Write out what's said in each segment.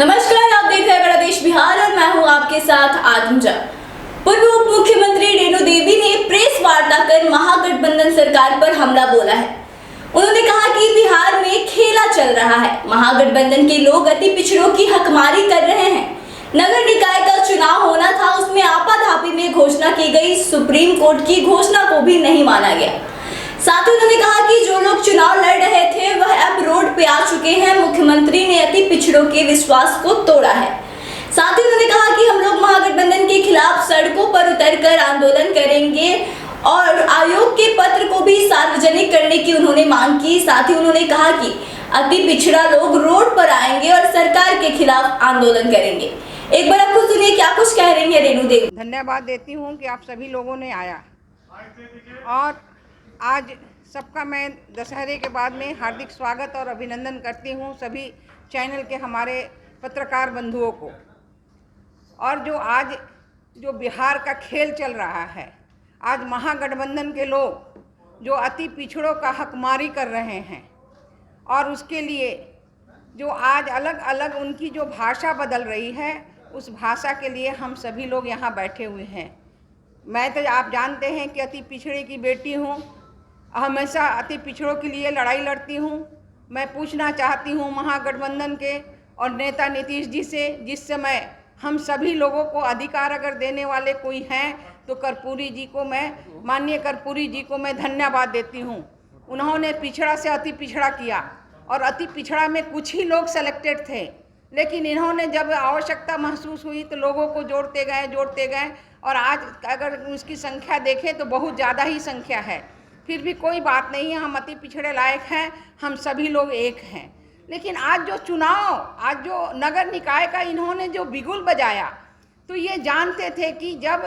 नमस्कार, आप देख रहे हैं बड़ा देश बिहार और मैं हूं आपके साथ आत्मजा। पूर्व उप मुख्यमंत्री रेणु देवी ने प्रेस वार्ता कर महागठबंधन सरकार पर हमला बोला है। उन्होंने कहा कि बिहार में खेला चल रहा है, महागठबंधन के लोग अति पिछड़ों की हकमारी कर रहे हैं। नगर निकाय का चुनाव होना था, उसमें आपाधापी में घोषणा की गई सुप्रीम कोर्ट की घोषणा को भी नहीं माना गया। साथ ही उन्होंने कहा कि जो लोग चुनाव लड़ रहे थे वह अब रोड पे आ चुके हैं। मुख्यमंत्री ने अति पिछड़ों के विश्वास को तोड़ा है। साथ ही उन्होंने कहा कि हम लोग महागठबंधन के खिलाफ सड़कों पर उतरकर आंदोलन करेंगे और आयोग के पत्र को भी सार्वजनिक करने की उन्होंने मांग की। साथ ही उन्होंने कहा कि अति पिछड़ा लोग रोड पर आएंगे और सरकार के खिलाफ आंदोलन करेंगे। एक बार आपको सुनिए क्या कुछ कह रही है रेणु देवी। धन्यवाद देती हूँ कि आप सभी लोगों ने आया और आज सबका मैं दशहरे के बाद में हार्दिक स्वागत और अभिनंदन करती हूँ सभी चैनल के हमारे पत्रकार बंधुओं को। और जो बिहार का खेल चल रहा है, आज महागठबंधन के लोग जो अति पिछड़ों का हकमारी कर रहे हैं और उसके लिए जो आज अलग अलग उनकी जो भाषा बदल रही है, उस भाषा के लिए हम सभी लोग यहाँ बैठे हुए हैं। मैं तो आप जानते हैं कि अति पिछड़े की बेटी हूँ, हमेशा अति पिछड़ों के लिए लड़ाई लड़ती हूँ। मैं पूछना चाहती हूँ महागठबंधन के और नेता नीतीश जी से, जिस समय हम सभी लोगों को अधिकार अगर देने वाले कोई हैं तो कर्पूरी जी को माननीय कर्पूरी जी को मैं धन्यवाद देती हूँ। उन्होंने पिछड़ा से अति पिछड़ा किया और अति पिछड़ा में कुछ ही लोग सेलेक्टेड थे, लेकिन इन्होंने जब आवश्यकता महसूस हुई तो लोगों को जोड़ते गए और आज अगर उसकी संख्या देखें तो बहुत ज़्यादा ही संख्या है। फिर भी कोई बात नहीं है, हम अति पिछड़े लायक हैं, हम सभी लोग एक हैं। लेकिन आज जो नगर निकाय का इन्होंने जो बिगुल बजाया, तो ये जानते थे कि जब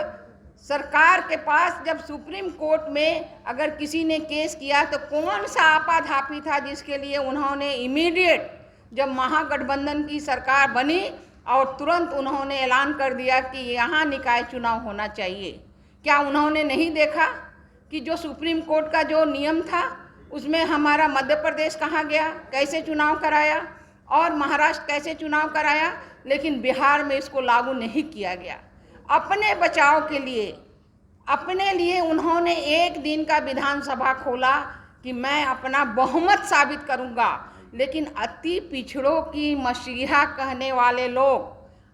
सरकार के पास जब सुप्रीम कोर्ट में अगर किसी ने केस किया तो कौन सा आपाधापी था जिसके लिए उन्होंने इमीडिएट जब महागठबंधन की सरकार बनी और तुरंत उन्होंने ऐलान कर दिया कि यहाँ निकाय चुनाव होना चाहिए। क्या उन्होंने नहीं देखा कि जो सुप्रीम कोर्ट का जो नियम था उसमें हमारा मध्य प्रदेश कहाँ गया, कैसे चुनाव कराया, और महाराष्ट्र कैसे चुनाव कराया, लेकिन बिहार में इसको लागू नहीं किया गया। अपने बचाव के लिए अपने लिए उन्होंने एक दिन का विधानसभा खोला कि मैं अपना बहुमत साबित करूँगा। लेकिन अति पिछड़ों की मसीहा कहने वाले लोग,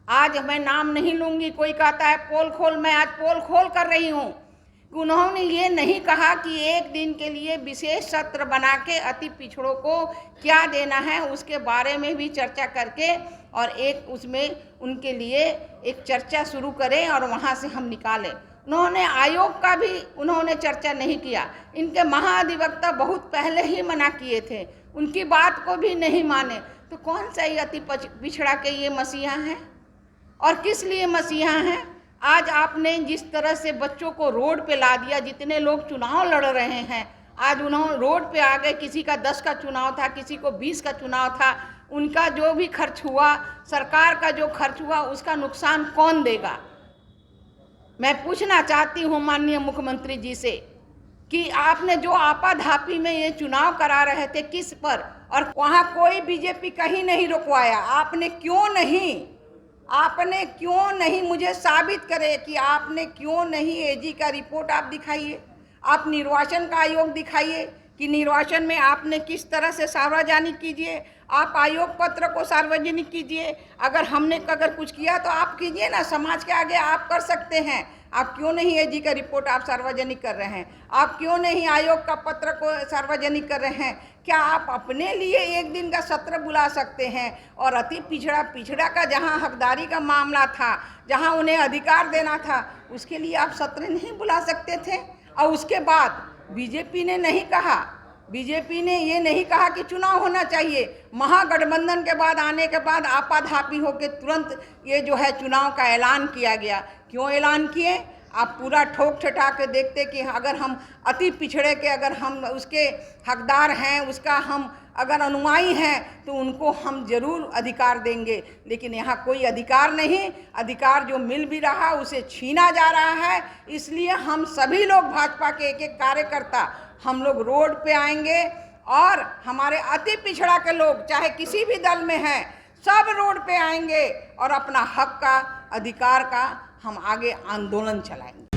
आज मैं नाम नहीं लूँगी, कोई कहता है पोल खोल, मैं आज पोल खोल कर रही हूँ। उन्होंने ये नहीं कहा कि एक दिन के लिए विशेष सत्र बना के अति पिछड़ों को क्या देना है उसके बारे में भी चर्चा करके और एक उसमें उनके लिए एक चर्चा शुरू करें और वहाँ से हम निकालें। उन्होंने आयोग का भी उन्होंने चर्चा नहीं किया। इनके महाधिवक्ता बहुत पहले ही मना किए थे, उनकी बात को भी नहीं माने। तो कौन सा ये अति पिछड़ा के ये मसीहा हैं और किस लिए मसीहा हैं? आज आपने जिस तरह से बच्चों को रोड पे ला दिया, जितने लोग चुनाव लड़ रहे हैं आज उन्होंने रोड पे आ गए। किसी का 10 का चुनाव था, किसी को 20 का चुनाव था। उनका जो भी खर्च हुआ, सरकार का जो खर्च हुआ, उसका नुकसान कौन देगा? मैं पूछना चाहती हूँ माननीय मुख्यमंत्री जी से कि आपने जो आपाधापी में ये चुनाव करा रहे थे किस पर, और वहाँ कोई बीजेपी कहीं नहीं रुकवाया। आपने क्यों नहीं मुझे साबित करे कि आपने क्यों नहीं एजी का रिपोर्ट आप दिखाइए, आप निर्वाचन का आयोग दिखाइए कि निर्वाचन में आपने किस तरह से सार्वजनिक कीजिए, आप आयोग पत्र को सार्वजनिक कीजिए। अगर कुछ किया तो आप कीजिए ना, समाज के आगे आप कर सकते हैं। आप क्यों नहीं एजी का रिपोर्ट आप सार्वजनिक कर रहे हैं? आप क्यों नहीं आयोग का पत्र को सार्वजनिक कर रहे हैं? क्या आप अपने लिए एक दिन का सत्र बुला सकते हैं? और अति पिछड़ा का जहां हकदारी का मामला था, जहां उन्हें अधिकार देना था, उसके लिए आप सत्र नहीं बुला सकते थे? और उसके बाद बीजेपी ने ये नहीं कहा कि चुनाव होना चाहिए। महागठबंधन के बाद आने के बाद आपाधापी होकर तुरंत ये जो है चुनाव का ऐलान किया गया। क्यों ऐलान किए? आप पूरा ठोक ठटा के देखते कि अगर हम अति पिछड़े के अगर हम उसके हकदार हैं, उसका हम अगर अनुयायी हैं तो उनको हम जरूर अधिकार देंगे। लेकिन यहाँ कोई अधिकार नहीं, अधिकार जो मिल भी रहा उसे छीना जा रहा है। इसलिए हम सभी लोग भाजपा के एक कार्यकर्ता हम लोग रोड पे आएंगे और हमारे अति पिछड़ा के लोग चाहे किसी भी दल में हैं, सब रोड पे आएंगे और अपना हक का, अधिकार का हम आगे आंदोलन चलाएंगे।